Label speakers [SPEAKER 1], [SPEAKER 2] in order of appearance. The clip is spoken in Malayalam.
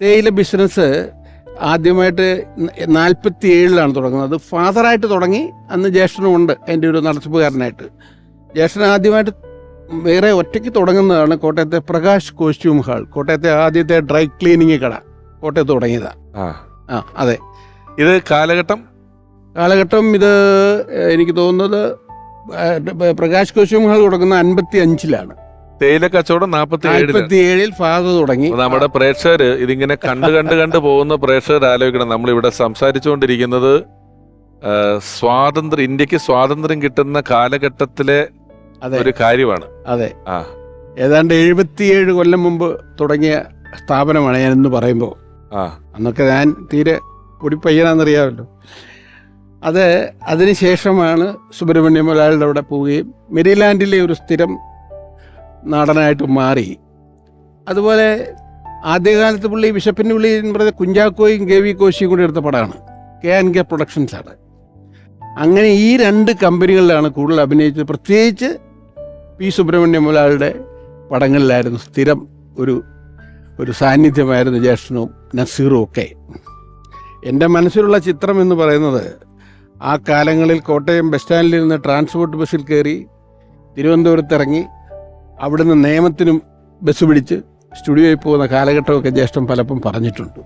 [SPEAKER 1] തേയില ബിസിനസ് ആദ്യമായിട്ട് 47-ലാണ് തുടങ്ങുന്നത്. ഫാദറായിട്ട് തുടങ്ങി, അന്ന് ജ്യേഷ്ഠനും ഉണ്ട് അതിൻ്റെ ഒരു നടത്തിപ്പുകാരനായിട്ട്. ജ്യേഷ്ഠൻ ആദ്യമായിട്ട് വേറെ ഒറ്റയ്ക്ക് തുടങ്ങുന്നതാണ് കോട്ടയത്തെ പ്രകാശ് കോസ്റ്റ്യൂം ഹാൾ. കോട്ടയത്തെ ആദ്യത്തെ ഡ്രൈ ക്ലീനിങ് കട കോട്ടയത്ത് തുടങ്ങിയതാണ്. അതെ.
[SPEAKER 2] ഇത് കാലഘട്ടം
[SPEAKER 1] ഇത് എനിക്ക് തോന്നുന്നത് പ്രകാശ് കോസ്റ്റ്യൂം ഹാൾ തുടങ്ങുന്ന 55-ലാണ്.
[SPEAKER 2] തേയില കച്ചവടം 47-ൽ
[SPEAKER 1] ഫാദർ തുടങ്ങി.
[SPEAKER 2] നമ്മുടെ പ്രേക്ഷകര് ഇതിങ്ങനെ കണ്ട് പോകുന്ന പ്രേക്ഷകർ ആലോചിക്കണം, നമ്മളിവിടെ സംസാരിച്ചുകൊണ്ടിരിക്കുന്നത് ഇന്ത്യക്ക് സ്വാതന്ത്ര്യം കിട്ടുന്ന കാലഘട്ടത്തിലെ ഒരു കാര്യമാണ്.
[SPEAKER 1] അതെ, ഏതാണ്ട് 77 കൊല്ലം മുമ്പ് തുടങ്ങിയ സ്ഥാപനമാണ് ഞാനെന്ന് പറയുമ്പോൾ. അന്നൊക്കെ ഞാൻ തീരെ പൊടിപ്പയ്യനാണെന്നറിയാമല്ലോ. അതിനുശേഷമാണ് സുബ്രഹ്മണ്യം മുതലാളിയുടെ അവിടെ പോവുകയും മെരിലാൻഡിലെ ഒരു സ്ഥിരം നാടനായിട്ട് മാറി. അതുപോലെ ആദ്യകാലത്ത് പുള്ളി ബിഷപ്പിൻ്റെ പുള്ളി എന്ന് പറയുന്നത് കുഞ്ചാക്കോയും കെ വി കോശിയും കൂടി എടുത്ത പടമാണ്, KNK പ്രൊഡക്ഷൻസാണ്. അങ്ങനെ ഈ 2 കമ്പനികളിലാണ് കൂടുതൽ അഭിനയിച്ചത്. പ്രത്യേകിച്ച് പി സുബ്രഹ്മണ്യം മുതലാളിയുടെ പടങ്ങളിലായിരുന്നു സ്ഥിരം ഒരു സാന്നിധ്യമായിരുന്നു ജ്യേഷ്ഠനും നസീറും ഒക്കെ. എൻ്റെ മനസ്സിലുള്ള ചിത്രം എന്ന് പറയുന്നത്, ആ കാലങ്ങളിൽ കോട്ടയം ബസ് സ്റ്റാൻഡിൽ നിന്ന് ട്രാൻസ്പോർട്ട് ബസ്സിൽ കയറി തിരുവനന്തപുരത്ത് ഇറങ്ങി അവിടുന്ന് നേമത്തിനും ബസ് പിടിച്ച് സ്റ്റുഡിയോയിൽ പോകുന്ന കാലഘട്ടമൊക്കെ ജ്യേഷ്ഠൻ പലപ്പം പറഞ്ഞിട്ടുണ്ട്.